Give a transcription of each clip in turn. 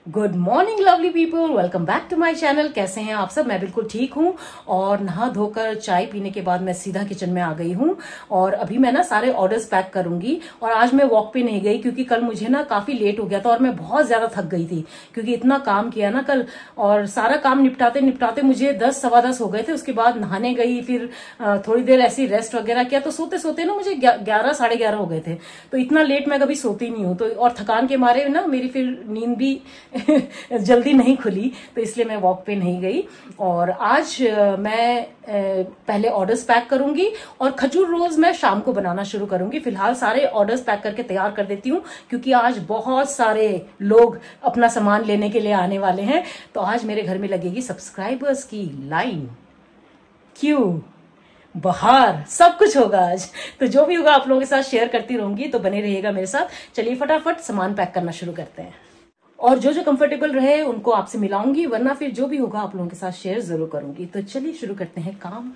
Good morning lovely people, welcome back to my channel. कैसे हैं आप सब? मैं बिल्कुल ठीक हूँ और नहा धोकर चाय पीने के बाद मैं सीधा किचन में आ गई हूँ और अभी मैं ना सारे ऑर्डर्स पैक करूंगी। और आज मैं वॉक पे नहीं गई क्योंकि कल मुझे ना काफी लेट हो गया था और मैं बहुत ज्यादा थक गई थी क्योंकि इतना काम किया ना कल, और सारा काम निपटाते निपटाते मुझे 10 सवा 10 हो गए थे। उसके बाद नहाने गई, फिर थोड़ी देर ऐसी रेस्ट वगैरह किया, तो सोते सोते ना मुझे 11 साढ़े 11 हो गए थे। तो इतना लेट मैं कभी सोती नहीं हूँ, तो और थकान के मारे ना मेरी फिर नींद भी जल्दी नहीं खुली, तो इसलिए मैं वॉक पे नहीं गई। और आज मैं पहले ऑर्डर्स पैक करूंगी और खजूर रोल्स मैं शाम को बनाना शुरू करूंगी। फिलहाल सारे ऑर्डर्स पैक करके तैयार कर देती हूँ क्योंकि आज बहुत सारे लोग अपना सामान लेने के लिए आने वाले हैं। तो आज मेरे घर में लगेगी सब्सक्राइबर्स की लाइन। क्यों? बाहर सब कुछ होगा आज। तो जो भी होगा आप लोगों के साथ शेयर करती रहूंगी, तो बने रहिएगा मेरे साथ। चलिए फटाफट सामान पैक करना शुरू करते हैं और जो जो कंफर्टेबल रहे उनको आपसे मिलाऊंगी, वरना फिर जो भी होगा आप लोगों के साथ शेयर जरूर करूंगी। तो चलिए शुरू करते हैं काम।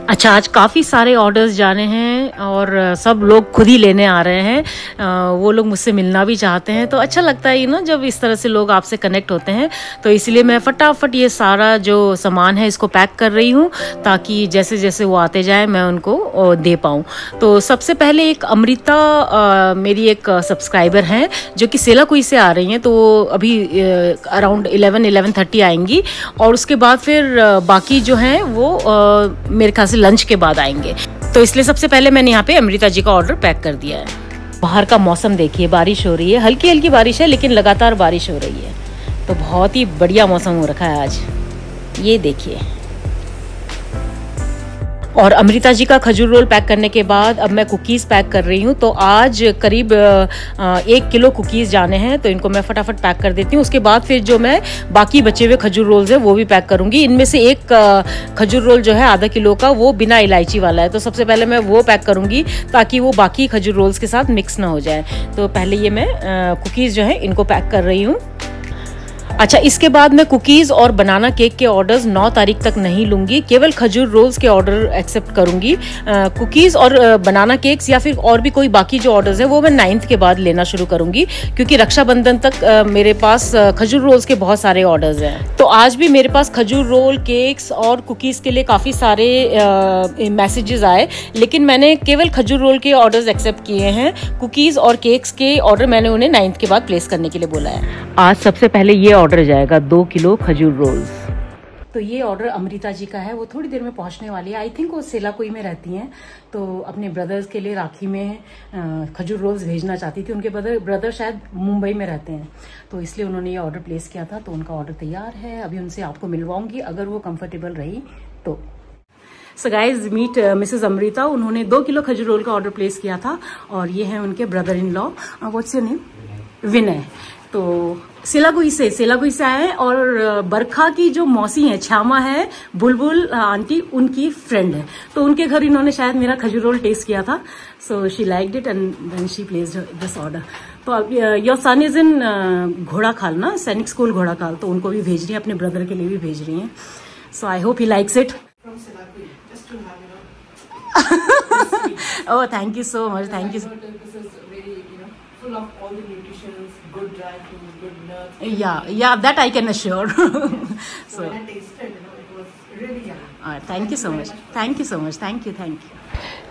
अच्छा, आज काफ़ी सारे ऑर्डर्स जाने हैं और सब लोग खुद ही लेने आ रहे हैं। वो लोग मुझसे मिलना भी चाहते हैं, तो अच्छा लगता है ना जब इस तरह से लोग आपसे कनेक्ट होते हैं। तो इसलिए मैं फटाफट ये सारा जो सामान है इसको पैक कर रही हूँ ताकि जैसे जैसे वो आते जाए मैं उनको दे पाऊँ। तो सबसे पहले एक अमृता मेरी एक सब्सक्राइबर हैं जो कि सेलाकुई से आ रही हैं, तो अभी अराउंड 11-11:30 आएंगी और उसके बाद फिर बाकी जो हैं वो मेरे ख्याल से लंच के बाद आएंगे। तो इसलिए सबसे पहले मैंने यहाँ पे अमृता जी का ऑर्डर पैक कर दिया है। बाहर का मौसम देखिए, बारिश हो रही है, हल्की हल्की बारिश है लेकिन लगातार बारिश हो रही है, तो बहुत ही बढ़िया मौसम हो रखा है आज, ये देखिए। और अमृता जी का खजूर रोल पैक करने के बाद अब मैं कुकीज़ पैक कर रही हूँ। तो आज करीब 1 किलो कुकीज़ जाने हैं, तो इनको मैं फटाफट पैक कर देती हूँ। उसके बाद फिर जो मैं बाकी बचे हुए खजूर रोल्स हैं वो भी पैक करूँगी। इनमें से एक खजूर रोल जो है आधा किलो का, वो बिना इलायची वाला है, तो सबसे पहले मैं वो पैक करूँगी ताकि वो बाकी खजूर रोल्स के साथ मिक्स ना हो जाए। तो पहले ये मैं कुकीज़ जो है इनको पैक कर रही हूँ। अच्छा, इसके बाद मैं कुकीज़ और बनाना केक के ऑर्डर्स 9 तारीख तक नहीं लूँगी, केवल खजूर रोल्स के ऑर्डर एक्सेप्ट करूँगी। कुकीज़ और बनाना केक्स या फिर और भी कोई बाकी जो ऑर्डर्स हैं वो मैं 9th के बाद लेना शुरू करूँगी क्योंकि रक्षाबंधन तक मेरे पास खजूर रोल्स के बहुत सारे ऑर्डर्स हैं। तो आज भी मेरे पास खजूर रोल, केक्स और कुकीज़ के लिए काफ़ी सारे मैसेजेस आए, लेकिन मैंने केवल खजूर रोल के ऑर्डर्स एक्सेप्ट किए हैं। कुकीज़ और केक्स के ऑर्डर मैंने उन्हें 9th के बाद प्लेस करने के लिए बोला है। आज सबसे पहले ये ऑर्डर जाएगा 2 किलो खजूर रोल्स। तो ये ऑर्डर अमृता जी का है, वो थोड़ी देर में पहुंचने वाली है। आई थिंक वो सेलाकुई में रहती हैं, तो अपने ब्रदर्स के लिए राखी में खजूर रोल्स भेजना चाहती थी। उनके ब्रदर शायद मुंबई में रहते हैं, तो इसलिए उन्होंने ये ऑर्डर प्लेस किया था। तो उनका ऑर्डर तैयार है, अभी उनसे आपको मिलवाऊंगी अगर वो कंफर्टेबल रही तो। So guys, meet Mrs Amrita. उन्होंने 2 किलो खजूर रोल का ऑर्डर प्लेस किया था और ये है उनके brother in law. What's your name? Vinay. तो सेलाकुई से आए हैं और बरखा की जो मौसी है, छामा है, बुलबुल आंटी, उनकी फ्रेंड है, तो उनके घर इन्होंने शायद मेरा खजूर रोल टेस्ट किया था। So she liked it and then she placed this order. तो your son is in Ghorakhal ना, सैनिक स्कूल घोड़ाखाल, तो उनको भी भेज रही है, अपने ब्रदर के लिए भी भेज रही हैं। So I hope he likes it. Oh, thank you so much, thank you. Full of all the nutritions, good dry fruits, good nuts. Yeah, that I can assure. So when I tasted, it was really yummy. Thank you so much. Thank you so much. Thank you.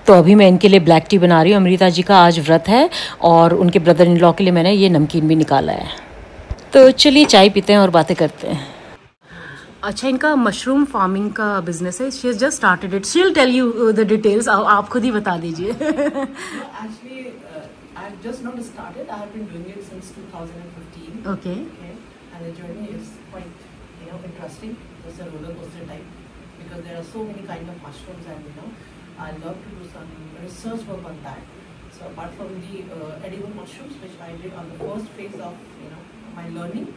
तो अभी मैं इनके लिए black T बना रही हूँ। अमृता जी का आज व्रत है और उनके ब्रदर इन लॉ के लिए मैंने ये नमकीन भी निकाला है। तो चलिए चाय पीते हैं और बातें करते हैं। अच्छा, इनका मशरूम फार्मिंग का बिजनेस है। She has just started it. She will tell you the details. आप खुद ही बता दीजिए। Actually, I've just not started. I have been doing it since 2015. Okay. And the journey is quite, interesting. It's a roller coaster type because there are so many kind of mushrooms, and I love to do some research work on that. So apart from the edible mushrooms, which I did on the first phase of my learning,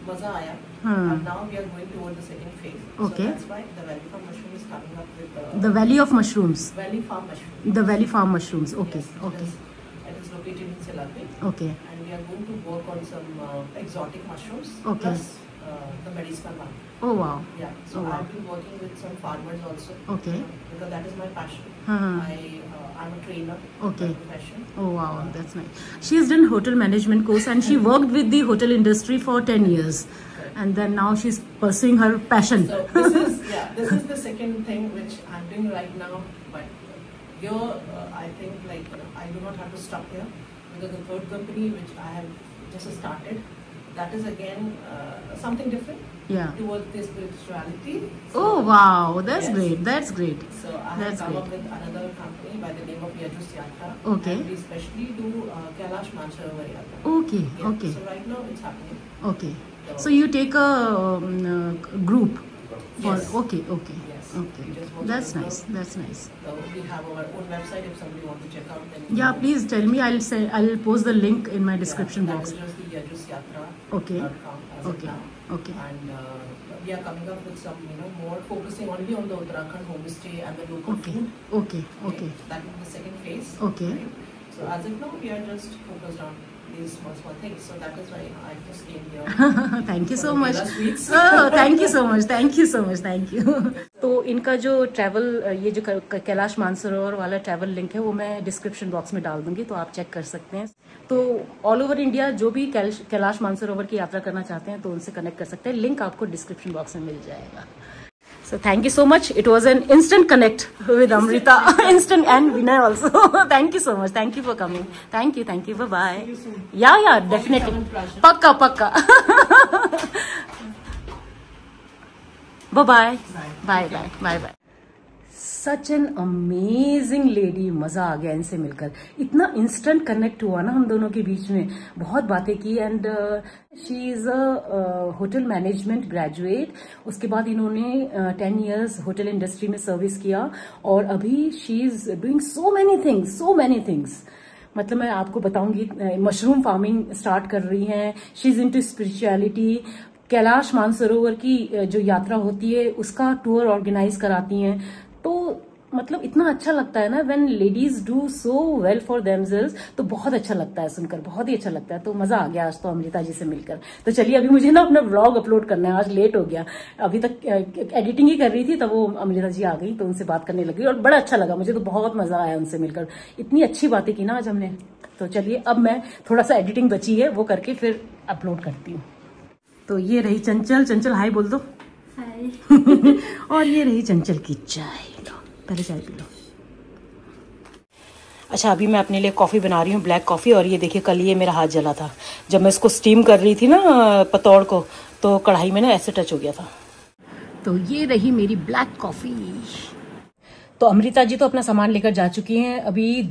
maza aaya. And now we are going toward the second phase. Okay. So that's why the Valley Farm Mushroom is coming up with the Valley of Mushrooms. Valley Farm Mushroom. The Valley Farm Mushrooms. Okay. Yes, Okay. It is located in Seladri. Okay. And we are going to work on some exotic mushrooms. Okay. Plus the medicinal one. Oh wow. Yeah. So I've been working with some farmers also. Okay. Because that is my passion. I'm a trainer. Okay. By profession. Oh wow, that's nice. She has done hotel management course and she worked with the hotel industry for 10 years. And then now she's pursuing her passion. So this is the second thing which I'm doing right now. But here, I think like I do not have to stop here, because the third company which I have just started, that is again something different. Yeah. Towards the spirituality. So, Oh wow, that's yes. great. That's great. So I have come up with another company by the name of Yajus Yatra. Okay. And we especially do Kailash Mansarovar Yatra. Okay. Yeah. Okay. So right now it's happening. Okay. So you take a group for Yes. Okay. Okay. Yes. Okay. We just work That's with nice. them. That's nice. So we have our own website. If somebody wants to check out, then Yeah, please tell me. I'll post the link in my description box. That is just the Yajus Yatra. Okay. As Okay. of now. Okay. And we are coming up with some, more focusing only on the Uttarakhand homestay and the local Okay. food. Okay. Okay. That will be the second phase. Okay. Right? So as of now, we are just focused on these small things. So that is why I just came here. Thank you so for much. Kela Sweets. Oh, thank you so much. Thank you so much. Thank you. तो इनका जो travel, ये जो कैलाश मानसरोवर वाला travel link है वो मैं description box में डाल दूंगी, तो आप चेक कर सकते हैं। तो ऑल ओवर इंडिया जो भी कैलाश मानसरोवर की यात्रा करना चाहते हैं तो उनसे कनेक्ट कर सकते हैं। लिंक आपको डिस्क्रिप्शन बॉक्स में मिल जाएगा। So thank you so much. It was an instant connect with Amrita, instant, and Vinay also. Thank you so much. Thank you for coming. Thank you. Thank you. Bye bye. See you soon. Yeah, definitely. Pakka. Bye bye. Such an amazing lady, मजा आ गया इनसे मिलकर, इतना instant connect हुआ ना हम दोनों के बीच में, बहुत बातें की। And she is a hotel management graduate, उसके बाद इन्होंने 10 years होटल इंडस्ट्री में सर्विस किया और अभी she is doing so many things. मतलब मैं आपको बताऊंगी, मशरूम फार्मिंग स्टार्ट कर रही हैं, she is into spirituality, Kailash Mansarovar की जो यात्रा होती है उसका टूर ऑर्गेनाइज कराती हैं। तो मतलब इतना अच्छा लगता है ना when ladies do so well for themselves, तो बहुत अच्छा लगता है सुनकर, बहुत ही अच्छा लगता है। तो मजा आ गया आज तो अमृता जी से मिलकर। तो चलिए अभी मुझे ना अपना व्लॉग अपलोड करना है, आज लेट हो गया, अभी तक एडिटिंग ही कर रही थी तब वो अमृता जी आ गई तो उनसे बात करने लगी और बड़ा अच्छा लगा मुझे, तो बहुत मजा आया उनसे मिलकर, इतनी अच्छी बातें की ना आज हमने। तो चलिए अब मैं थोड़ा सा एडिटिंग बची है वो करके फिर अपलोड करती हूँ। तो ये रही चंचल, हाय बोल दो। और ये रही चंचल की चाय, लो पहले चाय पी लो। अच्छा अभी मैं अपने लिए कॉफ़ी बना रही हूँ, ब्लैक कॉफ़ी। और ये देखिए कल ये मेरा हाथ जला था जब मैं इसको स्टीम कर रही थी ना पतौड़ को, तो कढ़ाई में ना ऐसे टच हो गया था। तो ये रही मेरी ब्लैक कॉफ़ी। तो अमृता जी तो अपना सामान लेकर जा चुकी हैं, अभी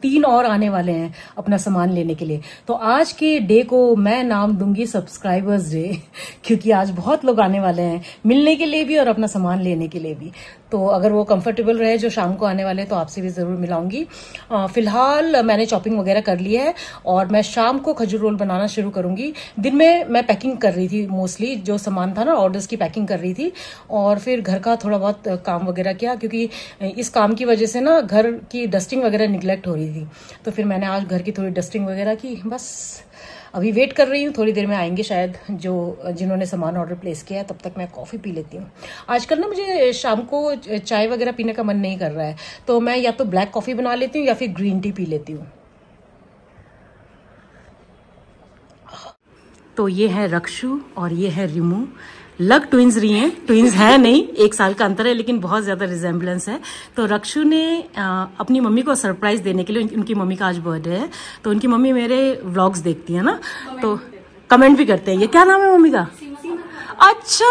3 और आने वाले हैं अपना सामान लेने के लिए। तो आज के डे को मैं नाम दूंगी सब्सक्राइबर्स डे, क्योंकि आज बहुत लोग आने वाले हैं मिलने के लिए भी और अपना सामान लेने के लिए भी। तो अगर वो कंफर्टेबल रहे जो शाम को आने वाले हैं तो आपसे भी जरूर मिलाऊंगी। फिलहाल मैंने शॉपिंग वगैरह कर ली है और मैं शाम को खजूर रोल बनाना शुरू करूंगी। दिन में मैं पैकिंग कर रही थी, मोस्टली जो सामान था ना ऑर्डर्स की पैकिंग कर रही थी, और फिर घर का थोड़ा बहुत काम वगैरह किया, क्योंकि इस काम की वजह से ना घर की डस्टिंग वगैरह निगलेक्ट हो रही थी। तो फिर मैंने आज घर की थोड़ी डस्टिंग वगैरह की, बस अभी वेट कर रही हूँ, थोड़ी देर में आएंगे शायद जिन्होंने सामान ऑर्डर प्लेस किया है। तब तक मैं कॉफ़ी पी लेती हूँ। आजकल ना मुझे शाम को चाय वगैरह पीने का मन नहीं कर रहा है, तो मैं या तो ब्लैक कॉफ़ी बना लेती हूँ या फिर ग्रीन टी पी लेती हूँ। तो ये है रक्षु और ये है रिमू, लग ट्विंस रही हैं, ट्विंस है नहीं, 1 साल का अंतर है लेकिन बहुत ज्यादा रिजेम्बलेंस है। तो रक्षु ने अपनी मम्मी को सरप्राइज देने के लिए, उनकी मम्मी का आज बर्थडे है, तो उनकी मम्मी मेरे व्लॉग्स देखती है ना, तो कमेंट भी करते हैं। ये क्या नाम है मम्मी का? अच्छा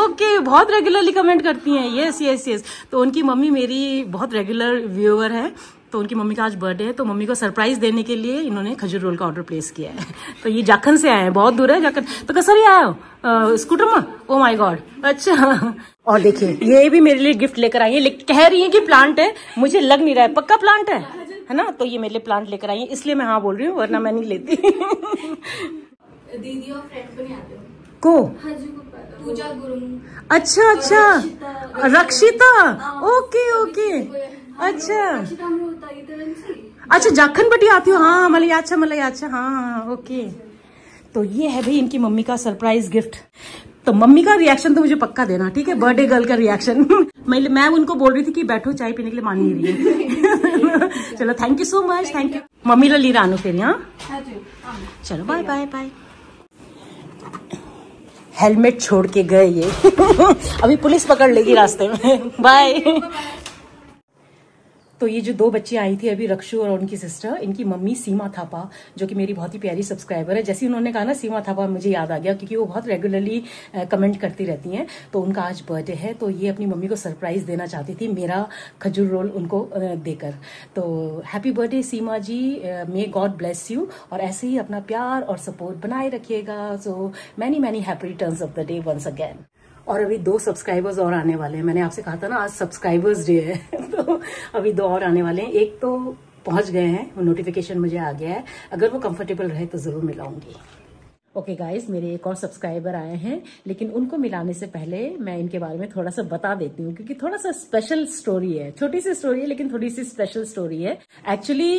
ओके, बहुत रेगुलरली कमेंट करती हैं। यस। तो उनकी मम्मी मेरी बहुत रेगुलर व्यूअर है, तो उनकी मम्मी का आज बर्थडे है, तो मम्मी को सरप्राइज देने के लिए इन्होंने खजूर रोल का ऑर्डर प्लेस किया है। तो ये जाखन से आए हैं, बहुत दूर है जाखन। तो कसरी आए हो स्कूटर में? ओ माय गॉड, अच्छा। और देखिए ये भी मेरे लिए गिफ्ट लेकर आई है, कह रही है कि प्लांट है, मुझे लग नहीं रहा है पक्का प्लांट है ना। तो ये मेरे लिए प्लांट लेकर आई है, इसलिए मैं हाँ बोल रही हूँ, वरना मैं नहीं लेती। दीदी और फ्रेंड को नहीं आते को पूजा गुरु। अच्छा रक्षिता, ओके अच्छा जाखन बटी आती हो, हाँ मलाई अच्छा हाँ ओके। तो ये है भाई इनकी मम्मी का सरप्राइज गिफ्ट। तो मम्मी का रिएक्शन तो मुझे पक्का देना, ठीक है, बर्थडे गर्ल का रिएक्शन। मैं उनको बोल रही थी कि बैठो चाय पीने के लिए, मान नहीं रही है। चलो thank you so much, thank you mummy ली रानू फिर यहाँ। चलो बाय बाय बाय। हेलमेट छोड़ के गए ये। अभी पुलिस पकड़ लेगी रास्ते में। बाय। तो ये जो 2 बच्ची आई थी अभी, रक्षु और उनकी सिस्टर, इनकी मम्मी सीमा थापा, जो कि मेरी बहुत ही प्यारी सब्सक्राइबर है। जैसे उन्होंने कहा ना सीमा थापा, मुझे याद आ गया क्योंकि वो बहुत रेगुलरली कमेंट करती रहती हैं। तो उनका आज बर्थडे है, तो ये अपनी मम्मी को सरप्राइज देना चाहती थी मेरा खजूर रोल उनको देकर। तो happy birthday Seema ji, may God bless you, और ऐसे ही अपना प्यार और सपोर्ट बनाए रखिएगा। So many many happy returns of the day once again. और अभी 2 सब्सक्राइबर्स और आने वाले हैं। मैंने आपसे कहा था ना आज सब्सक्राइबर्स डे है। तो अभी 2 और आने वाले हैं। एक तो पहुंच गए हैं, वो नोटिफिकेशन मुझे आ गया है, अगर वो कंफर्टेबल रहे तो जरूर मिलाऊंगी। ओके गाइज, मेरे एक और सब्सक्राइबर आए हैं, लेकिन उनको मिलाने से पहले मैं इनके बारे में थोड़ा सा बता देती हूँ, क्योंकि थोड़ा सा स्पेशल स्टोरी है। छोटी सी स्टोरी है लेकिन थोड़ी सी स्पेशल स्टोरी है। एक्चुअली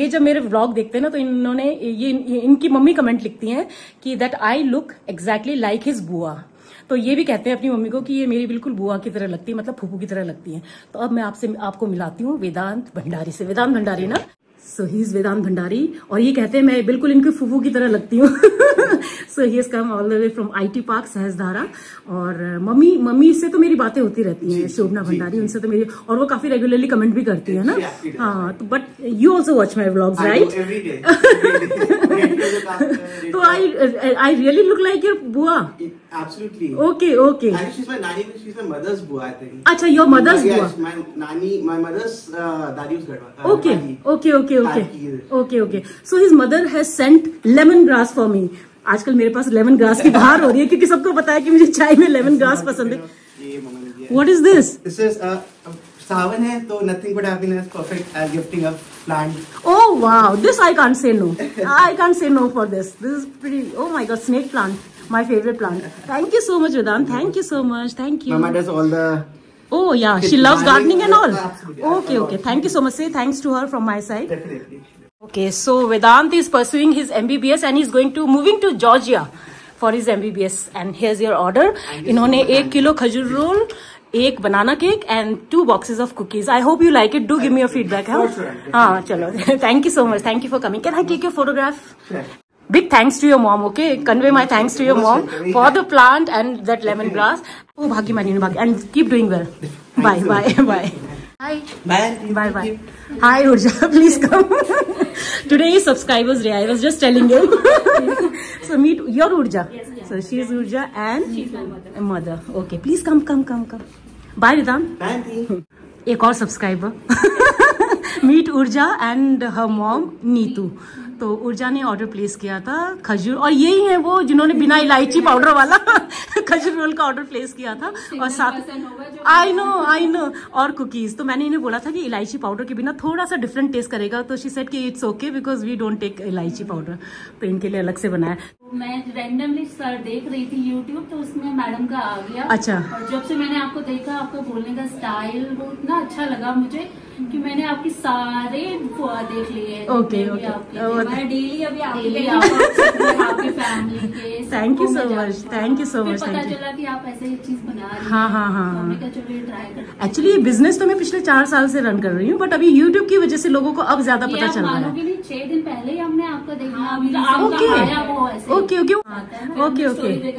ये जब मेरे व्लॉग देखते हैं ना, तो इन्होंने ये इनकी मम्मी कमेंट लिखती हैं कि that I look exactly like his बुआ। तो ये भी कहते हैं अपनी मम्मी को कि ये मेरी बिल्कुल बुआ की तरह लगती है, मतलब फूफू की तरह लगती है। तो अब मैं आपको मिलाती हूँ वेदांत भंडारी से। वेदांत भंडारी ना, सो ही इज वेदांत भंडारी, और ये कहते हैं मैं बिल्कुल इनकी फूफू की तरह लगती हूँ। So he has come all the way from IT park Sahajdhara. और मम्मी से तो मेरी बातें होती रहती हैं, शोभना भंडारी, उनसे तो मेरी, और वो काफी रेगुलरली कमेंट भी करती है ना। हाँ, तो but you also watch my vlogs right? तो I really look like your बुआ? Absolutely. Okay, okay. Actually, she's my nanny. She's my mother's buआ, I think. अच्छा, your mother's buआ. Yes, my nanny, my mother's daddy was Gadwa. Okay, okay. So his mother has sent lemongrass for me. आजकल मेरे पास lemon grass की बहार हो रही है, क्योंकि सबको पता है कि मुझे चाय में लेमन ग्रास पसंद है। What is this? This is सावन है, तो nothing but happiness, perfect as gifting a plant. Oh wow, this I can't say no. I can't say no for this. This is pretty. Oh my God, snake plant. My favorite plant. Thank you so much, Vedant. Thank you so much. Thank you. Mama does all the... Oh yeah, she loves gardening and all. Absolutely. Okay. Thank you so much. Say thanks to her from my side. Definitely. Okay, so Vedant is pursuing his MBBS and he's moving to Georgia for his MBBS. And here's your order. इन्होंने 1 kilo खजूर role, 1 banana cake and 2 boxes of cookies. I hope you like it. Do give me your feedback. हाँ, चलो. Thank you so much. Thank you for coming. Can I take your photograph? Sure. Big thanks to your mom, okay? Convey my thanks to your mom for the plant and that lemongrass. Oh, Bhagi Mani, and keep doing well. Bye. Hi. Bye. Hi, Urja. Please come. Today is subscribers day. I was just telling him. So meet your Urja. Yes. So she is Urja and she's my mother. Okay, please come. Bye, Vedant. Bye. एक और subscriber. Meet ऊर्जा and her mom Neetu. तो ऊर्जा ने order place किया था खजूर, और यही है वो जिन्होंने बिना इलायची पाउडर वाला खजूर रोल का ऑर्डर प्लेस किया था, और साथ आई नो और कुकीज। तो मैंने इन्हें बोला था कि इलायची पाउडर के बिना थोड़ा सा डिफरेंट टेस्ट करेगा, तो शी सेड कि it's okay because we don't take इलायची पाउडर। तो इनके लिए अलग से बनाया। मैं रैंडमली सर देख रही थी यूट्यूब, तो उसमें मैडम का आ गया। अच्छा। और जब से मैंने आपको देखा, आपका बोलने का स्टाइल वो इतना अच्छा लगा मुझे कि मैंने आपकी सारे देख लिए। ओके। मैं डेली अभी आपकी फैमिली के। Thank you so much. पता चला कि आप ऐसे ही चीज बना रही हैं। हाँ। हमने कहा चलो ये ट्राई करते। एक्चुअली ये बिजनेस तो मैं पिछले 4 साल से रन कर रही हूँ, बट अभी यूट्यूब की वजह से लोगों को अब ज्यादा पता चल रहा है। 6 दिन पहले ही हमने आपका देखा। ओके।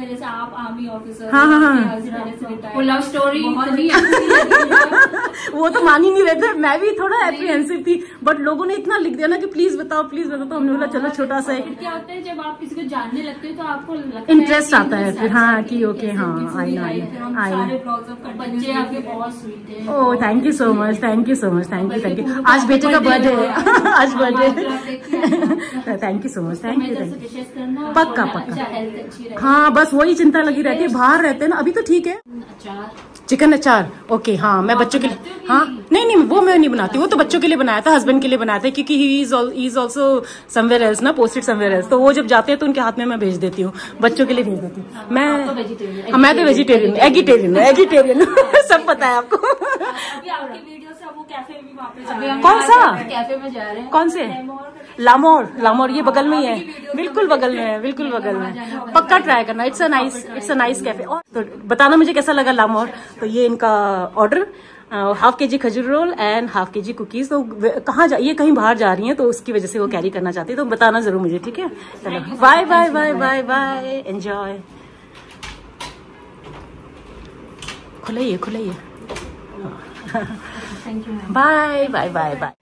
जैसे आप आर्मी ऑफिसर। हाँ। लव स्टोरी वो तो मान ही नहीं रहे थे, मैं भी थोड़ा एप्रीहेंसिव थी, बट लोगों ने इतना लिख दिया ना कि प्लीज बताओ। तो हमने बोला चलो छोटा सा एक। क्या होता है जब आप किसी को जानने लगते हो तो आपको इंटरेस्ट आता है फिर। हाँ कि ओके। हाँ आई बच्चे आपके बहुत स्वीट है। ओह thank you so much. Thank you. आज बेटे का बर्थडे है। आज birthday. Thank you so much. Thank you. पक्का। हाँ बस वही चिंता लगी रहती है, बाहर रहते हैं ना। अभी तो ठीक है। चिकन अचार। ओके। हाँ मैं बच्चों के लिए, हाँ नहीं वो मैं नहीं बनाती, वो तो बच्चों के लिए बनाया था, हस्बैंड के लिए बनाया था, क्योंकि he is also somewhere else ना, पोस्टेड समवेयर एल्स। तो वो जब जाते हैं तो उनके हाथ में मैं भेज देती हूँ, बच्चों के लिए भेज देती हूँ। मैं तो वेजिटेरियन एगिटेरियन सब पता है आपको। अभी आपकी वीडियो से वो कैफे भी वापस कौन सा कैफे में जा रहे हैं? कौन से? लामोर ये बगल में ही है, बिल्कुल बगल में है, बिल्कुल बगल में। पक्का ट्राई करना, इट्स अ नाइस कैफे। और तो बताना मुझे कैसा लगा लामोर। तो ये इनका ऑर्डर, हाफ केजी खजूर roll and half kg cookies. तो कहाँ ये कहीं बाहर जा रही हैं तो उसकी वजह से वो कैरी करना चाहती है, तो बताना जरूर मुझे, ठीक है। चलो bye bye bye bye bye, enjoy. खुलाइए बाय बाय बाय बाय।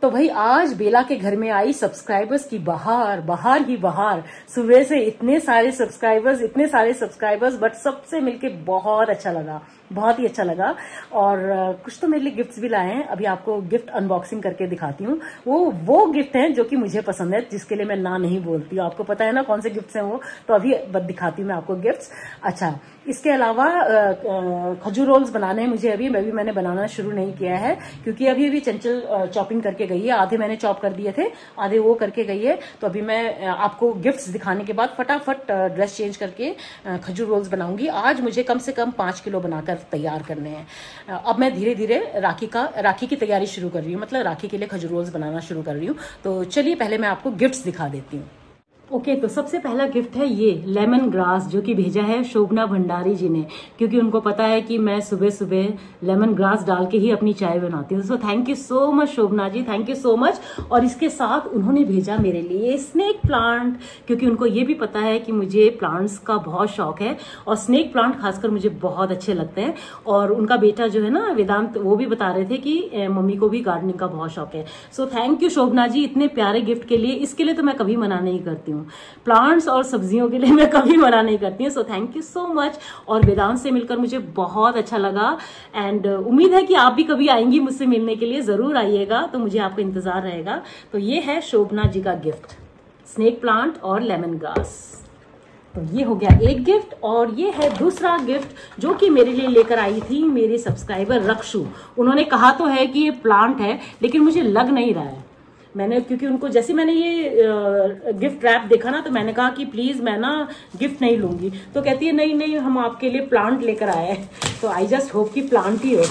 तो भाई आज बेला के घर में आई सब्सक्राइबर्स की बाहर ही बाहर। सुबह से इतने सारे सब्सक्राइबर्स, बट सबसे मिलके बहुत अच्छा लगा, बहुत ही अच्छा लगा। और कुछ तो मेरे लिए गिफ्ट्स भी लाए हैं, अभी आपको गिफ्ट अनबॉक्सिंग करके दिखाती हूँ। वो गिफ्ट हैं जो कि मुझे पसंद है, जिसके लिए मैं ना नहीं बोलती हूँ। आपको पता है ना कौन से गिफ्ट्स हैं वो, तो अभी दिखाती हूँ मैं आपको गिफ्ट्स। अच्छा, इसके अलावा खजूर रोल्स बनाने हैं मुझे अभी मैंने बनाना शुरू नहीं किया है, क्योंकि अभी चंचल चॉपिंग करके गई है। आधे मैंने चॉप कर दिए थे, आधे वो करके गई है। तो अभी मैं आपको गिफ्ट्स दिखाने के बाद फटाफट ड्रेस चेंज करके खजूर रोल्स बनाऊंगी। आज मुझे कम से कम 5 किलो बनाकर तैयार करने हैं। अब मैं धीरे धीरे राखी की तैयारी शुरू कर रही हूँ, मतलब राखी के लिए खजूर रोल्स बनाना शुरू कर रही हूँ। तो चलिए पहले मैं आपको गिफ्ट्स दिखा देती हूँ। ओके, तो सबसे पहला गिफ्ट है ये लेमन ग्रास, जो कि भेजा है शोभना भंडारी जी ने, क्योंकि उनको पता है कि मैं सुबह सुबह लेमन ग्रास डाल के ही अपनी चाय बनाती हूँ। So thank you so much Shobhana ji, thank you so much. और इसके साथ उन्होंने भेजा मेरे लिए स्नेक प्लांट, क्योंकि उनको ये भी पता है कि मुझे प्लांट्स का बहुत शौक है और स्नेक प्लांट खासकर मुझे बहुत अच्छे लगते हैं। और उनका बेटा जो है ना वेदांत, वो भी बता रहे थे कि मम्मी को भी गार्डनिंग का बहुत शौक है। सो थैंक यू शोभना जी इतने प्यारे गिफ्ट के लिए। इसके लिए तो मैं कभी मना नहीं करती हूँ, प्लांट्स और सब्जियों के लिए मैं कभी मना नहीं करती हूँ। So thank you so much. और वेदांत से मिलकर मुझे बहुत अच्छा लगा एंड उम्मीद है कि आप भी कभी आएंगी मुझसे मिलने के लिए, जरूर आइएगा, तो मुझे आपका इंतजार रहेगा। तो ये है शोभना जी का गिफ्ट, स्नेक प्लांट और लेमन ग्रास। तो ये हो गया एक गिफ्ट। और ये है दूसरा गिफ्ट जो कि मेरे लिए लेकर आई थी मेरी सब्सक्राइबर रक्षु। उन्होंने कहा तो है कि ये प्लांट है, लेकिन मुझे लग नहीं रहा है। क्योंकि उनको जैसे मैंने ये गिफ्ट रैप देखा ना, तो मैंने कहा कि प्लीज मैं ना गिफ्ट नहीं लूंगी। तो कहती है नहीं हम आपके लिए प्लांट लेकर आए हैं। तो आई जस्ट होप कि प्लांट ही हो।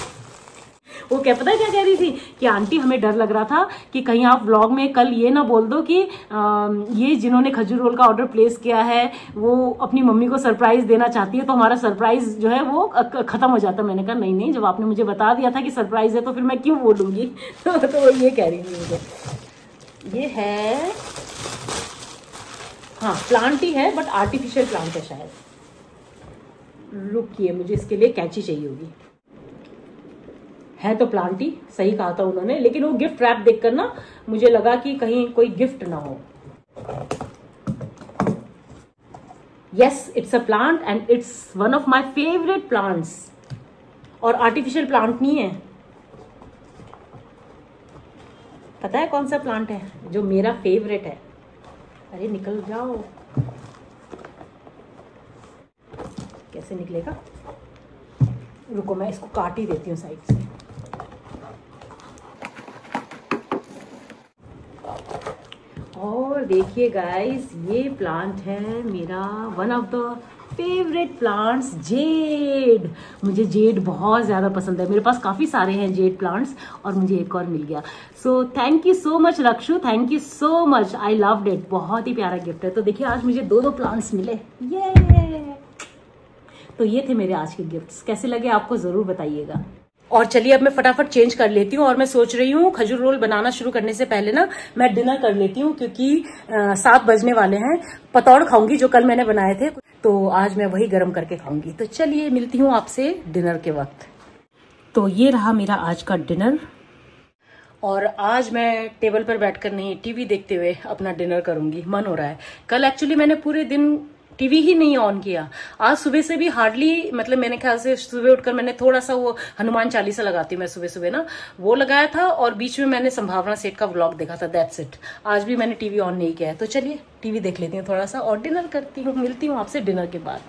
वो क्या पता है क्या कह रही थी कि आंटी हमें डर लग रहा था कि कहीं आप व्लॉग में कल ये ना बोल दो कि ये जिन्होंने खजूर रोल का ऑर्डर प्लेस किया है वो अपनी मम्मी को सरप्राइज देना चाहती है, तो हमारा सरप्राइज जो है वो खत्म हो जाता। मैंने कहा नहीं, जब आपने मुझे बता दिया था कि सरप्राइज है तो फिर मैं क्यों बोलूंगी। तो वो ये कह रही थी मुझे। ये है, हाँ प्लांट ही है, बट आर्टिफिशियल प्लांट है शायद। रुकिए, मुझे इसके लिए कैंची चाहिए होगी। है तो प्लांट ही, सही कहा था उन्होंने, लेकिन वो गिफ्ट रैप देखकर ना मुझे लगा कि कहीं कोई गिफ्ट ना हो। Yes, it's a plant and it's one of my favourite plants. और आर्टिफिशियल प्लांट नहीं है। पता है कौन सा प्लांट है जो मेरा फेवरेट है? अरे निकल जाओ, कैसे निकलेगा? रुको, मैं इसको काट ही देती हूँ साइड से। और देखिए गाइस, ये प्लांट है मेरा one of the favourite plants, Z. मुझे जेड बहुत ज़्यादा पसंद है। मेरे पास काफ़ी सारे हैं जेड प्लांट्स और मुझे एक और मिल गया। So thank you so much Rakshu, thank you so much, I loved it. बहुत ही प्यारा गिफ्ट है। तो देखिए आज मुझे 2 प्लांट्स मिले, ये। तो ये थे मेरे आज के गिफ्ट्स। कैसे लगे आपको ज़रूर बताइएगा। और चलिए अब मैं फटाफट चेंज कर लेती हूँ और मैं सोच रही हूँ खजूर रोल बनाना शुरू करने से पहले ना मैं डिनर कर लेती हूँ, क्योंकि 7 बजने वाले हैं। पतौड़ खाऊंगी जो कल मैंने बनाए थे, तो आज मैं वही गर्म करके खाऊंगी। तो चलिए मिलती हूँ आपसे डिनर के वक्त। तो ये रहा मेरा आज का डिनर। और आज मैं टेबल पर बैठकर नहीं, टीवी देखते हुए अपना डिनर करूंगी। मन हो रहा है। कल एक्चुअली मैंने पूरे दिन टीवी ही नहीं ऑन किया। आज सुबह से भी हार्डली, मतलब मेरे ख्याल से सुबह उठकर मैंने थोड़ा सा वो हनुमान चालीसा लगाती हूँ मैं सुबह सुबह ना, वो लगाया था। और बीच में मैंने संभावना सेठ का व्लॉग देखा था, दैट्स इट। आज भी मैंने टीवी ऑन नहीं किया है। तो चलिए टीवी देख लेती हूँ थोड़ा सा और डिनर करती हूँ। मिलती हूँ आपसे डिनर के बाद।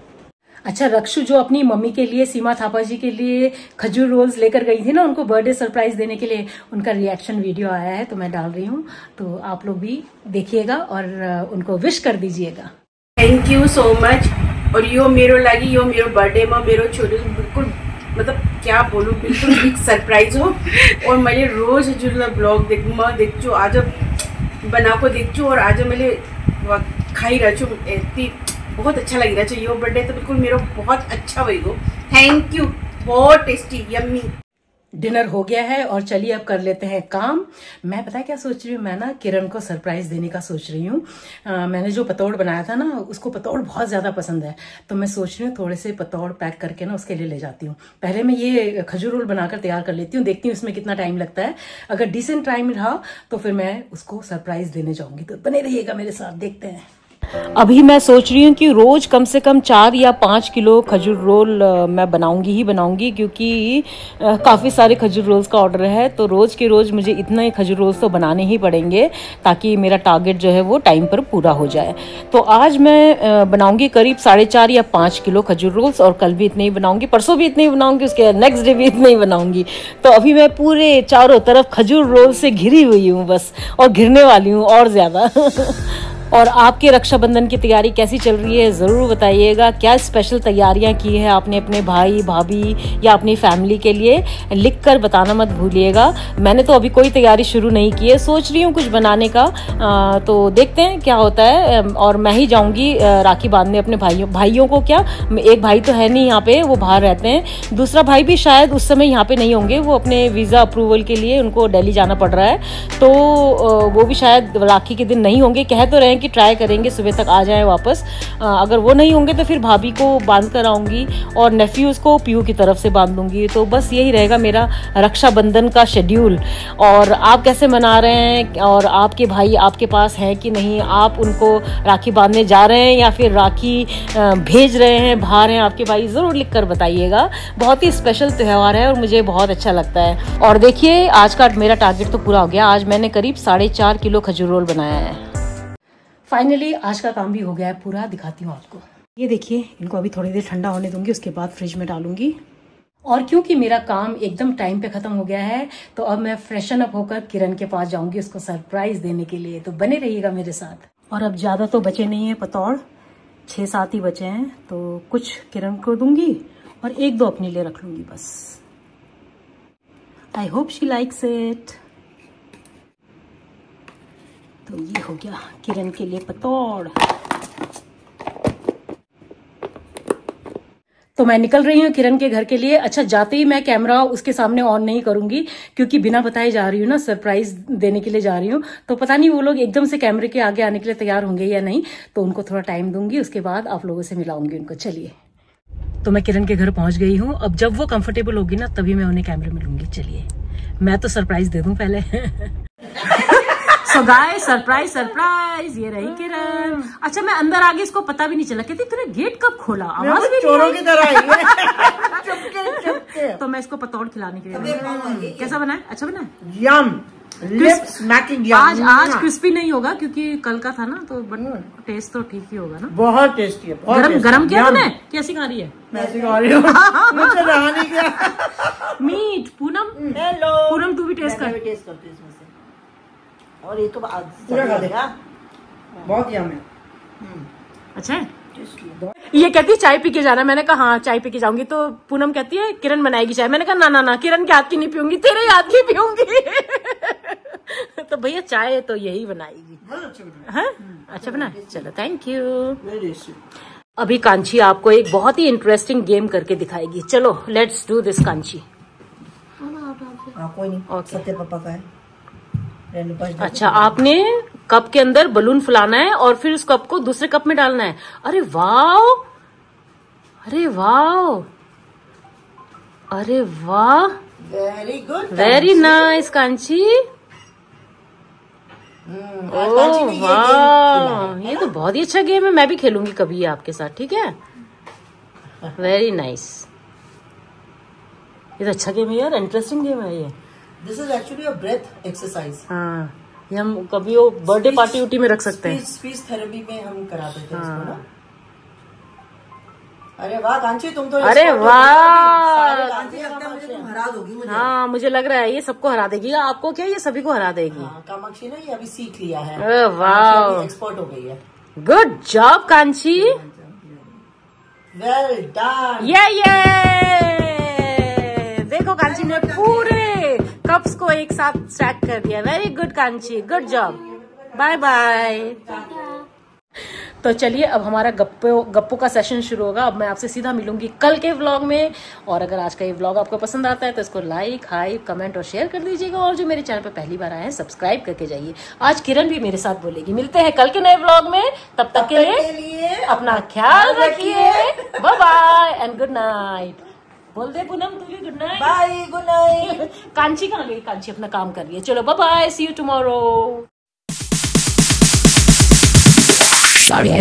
अच्छा, रक्षु जो अपनी मम्मी के लिए, सीमा थापा जी के लिए खजूर रोल्स लेकर गई थी ना उनको बर्थडे सरप्राइज देने के लिए, उनका रिएक्शन वीडियो आया है तो मैं डाल रही हूँ। तो आप लोग भी देखिएगा और उनको विश कर दीजिएगा। Thank you so much. और यो मेरो लागि, यो मेरो बर्थडे में मेरो छोरी बिल्कुल, मतलब क्या बोलूँ, बिल्कुल एक सरप्राइज हो। और मैले रोज हजुरलाई ब्लग देख्छु आज बना को देखचू और आज मैंने खाई रचू इतनी बहुत अच्छा लगी रहा यो बर्थडे तो बिल्कुल मेरा बहुत अच्छा वही गो। थैंक यू, बहुत टेस्टी यम्मी। डिनर हो गया है और चलिए अब कर लेते हैं काम। मैं पता है क्या सोच रही हूँ, मैं ना किरण को सरप्राइज देने का सोच रही हूँ। मैंने जो पतौड़ बनाया था ना, उसको पतौड़ बहुत ज्यादा पसंद है, तो मैं सोच रही हूँ थोड़े से पतौड़ पैक करके ना उसके लिए ले जाती हूँ। पहले मैं ये खजूर रोल बनाकर तैयार कर लेती हूँ, देखती हूँ इसमें कितना टाइम लगता है। अगर डिसेंट टाइम रहा तो फिर मैं उसको सरप्राइज देने जाऊंगी, तो बने रहिएगा मेरे साथ, देखते हैं। अभी मैं सोच रही हूँ कि रोज कम से कम 4 या 5 किलो खजूर रोल मैं बनाऊंगी, क्योंकि काफ़ी सारे खजूर रोल्स का ऑर्डर है, तो रोज़ के रोज़ मुझे इतने खजूर रोल्स तो बनाने ही पड़ेंगे ताकि मेरा टारगेट जो है वो टाइम पर पूरा हो जाए। तो आज मैं बनाऊंगी करीब 4.5 या 5 किलो खजूर रोल्स, और कल भी इतने ही बनाऊंगी, परसों भी इतने ही बनाऊंगी, उसके नेक्स्ट डे भी इतने ही बनाऊंगी। तो अभी मैं पूरे चारों तरफ खजूर रोल से घिरी हुई हूँ बस, और घिरने वाली हूँ और ज़्यादा। और आपके रक्षाबंधन की तैयारी कैसी चल रही है ज़रूर बताइएगा। क्या स्पेशल तैयारियां की है आपने अपने भाई भाभी या अपनी फैमिली के लिए, लिखकर बताना मत भूलिएगा। मैंने तो अभी कोई तैयारी शुरू नहीं की है, सोच रही हूँ कुछ बनाने का, तो देखते हैं क्या होता है। और मैं ही जाऊँगी राखी बांधने अपने भाइयों को। क्या, एक भाई तो है नहीं यहाँ पे, वो बाहर रहते हैं, दूसरा भाई भी शायद उस समय यहाँ पे नहीं होंगे, वो अपने वीज़ा अप्रूवल के लिए उनको दिल्ली जाना पड़ रहा है, तो वो भी शायद राखी के दिन नहीं होंगे। कह तो रहे कि ट्राई करेंगे सुबह तक आ जाएं वापस। अगर वो नहीं होंगे तो फिर भाभी को बांध कर आऊँगी और नेफ्यूज़ को पीयू की तरफ से बांध दूँगी। तो बस यही रहेगा मेरा रक्षाबंधन का शेड्यूल। और आप कैसे मना रहे हैं, और आपके भाई आपके पास हैं कि नहीं, आप उनको राखी बांधने जा रहे हैं या फिर राखी भेज रहे हैं, बाहर हैं आपके भाई, ज़रूर लिख कर बताइएगा। बहुत ही स्पेशल त्यौहार है और मुझे बहुत अच्छा लगता है। और देखिए आज का मेरा टारगेट तो पूरा हो गया। आज मैंने करीब 4.5 किलो खजूर रोल बनाया है। फाइनली आज का काम भी हो गया है पूरा, दिखाती हूँ आपको। ये देखिए, इनको अभी थोड़ी देर ठंडा होने दूंगी, उसके बाद फ्रिज में डालूंगी। और क्योंकि मेरा काम एकदम टाइम पे खत्म हो गया है, तो अब मैं फ्रेशन अप होकर किरण के पास जाऊंगी उसको सरप्राइज देने के लिए, तो बने रहिएगा मेरे साथ। और अब ज्यादा तो बचे नहीं है पतौड़, 6-7 ही बचे हैं, तो कुछ किरण को दूंगी और 1-2 अपने लिए रख लूंगी बस। I hope she likes it. तो ये हो गया किरण के लिए पतौड़। तो मैं निकल रही हूँ किरण के घर के लिए। अच्छा, जाते ही मैं कैमरा उसके सामने ऑन नहीं करूंगी, क्योंकि बिना बताए जा रही हूँ ना, सरप्राइज देने के लिए जा रही हूँ, तो पता नहीं वो लोग एकदम से कैमरे के आगे आने के लिए तैयार होंगे या नहीं, तो उनको थोड़ा टाइम दूंगी, उसके बाद आप लोगों से मिलाऊंगी उनको। चलिए, तो मैं किरण के घर पहुंच गई हूँ। अब जब वो कंफर्टेबल होगी ना, तभी मैं उन्हें कैमरे में लूंगी। चलिए, मैं तो सरप्राइज दे दूं पहले। सो गाइस, सरप्राइज, ये रही किरण। अच्छा, मैं अंदर आ गई, इसको पता भी नहीं चला। कहती तूने गेट कब खोला, आवाज भी चोरों की तरह आई है। चुपके। तो मैं इसको पतौड़ खिलाने के लिए। कैसा बना है? अच्छा बना है? यम, लिप्स स्मैकिंग यम। आज क्रिस्पी नहीं होगा क्योंकि कल का था ना, तो टेस्ट तो ठीक ही होगा ना। बहुत टेस्टी है। गरम किया तूने? कैसी खा रही है? मैं खा रही हूँ। मुझसे रहा नहीं गया। मीट। पूनम, हेलो। पूनम तू भी टेस्ट कर। टेस्ट करती हूँ इसमें से। और ये तो पूरा खा लेगा, बहुत यम है। अच्छा है। ये कहती है चाय पी के जाना। मैंने कहा हाँ चाय पी के जाऊंगी, तो पूनम कहती है किरण बनाएगी चाय। मैंने कहा ना, किरण के हाथ की नहीं पीऊंगी, तेरे हाथ की पीऊंगी। तो भैया चाय तो यही बनाएगी। हाँ, अच्छा बना, चलो थैंक यू। अभी कांची आपको एक बहुत ही इंटरेस्टिंग गेम करके दिखाएगी। चलो लेट्स डू दिस कांची। कोई नहीं, सत्य पापा का है। अच्छा, आपने कप के अंदर बलून फुलाना है और फिर उस कप को दूसरे कप में डालना है। अरे वाह, अरे वाह, अरे वाह, very good, very nice Kanchi. Oh वाह, ये तो बहुत ही अच्छा गेम है। मैं भी खेलूंगी कभी आपके साथ, ठीक है? Very nice. ये तो अच्छा गेम है यार, इंटरेस्टिंग गेम है ये। This is actually a breath exercise. हाँ, ये हम कभी वो बर्थडे पार्टी उटी में रख सकते हैं। स्पीच थेरेपी में हम कराते थे इसको ना। अरे वाह कांची, तुम तो अरे वाह, तुम हरा दोगी मुझे। हाँ मुझे लग रहा है ये सबको हरा देगी। आपको क्या, ये सभी को हरा देगी। कामाक्षी ने ये अभी सीख लिया है। वाह, एक्सपर्ट हो गई है। Good job Kanchi, well done. ये देखो कांची ने पूरे कप्स को एक साथ स्टैक कर दिया। Very good Kanchi, good job. Bye bye. तो चलिए अब हमारा गप्पू का सेशन शुरू होगा। अब मैं आपसे सीधा मिलूंगी कल के व्लॉग में। और अगर आज का ये व्लॉग आपको पसंद आता है तो इसको लाइक, हाइप, कमेंट और शेयर कर दीजिएगा। और जो मेरे चैनल पर पहली बार आए हैं सब्सक्राइब करके जाइए। आज किरण भी मेरे साथ बोलेगी। मिलते हैं कल के नए व्लॉग में, तब तक के लिए अपना ख्याल रखिए। Bye bye and good night. बोल दे पूनम तू भी good night. Bye, good night. Kanchi कहाँ गई? कांची अपना काम कर रही है। चलो bye bye, see you tomorrow. Sorry,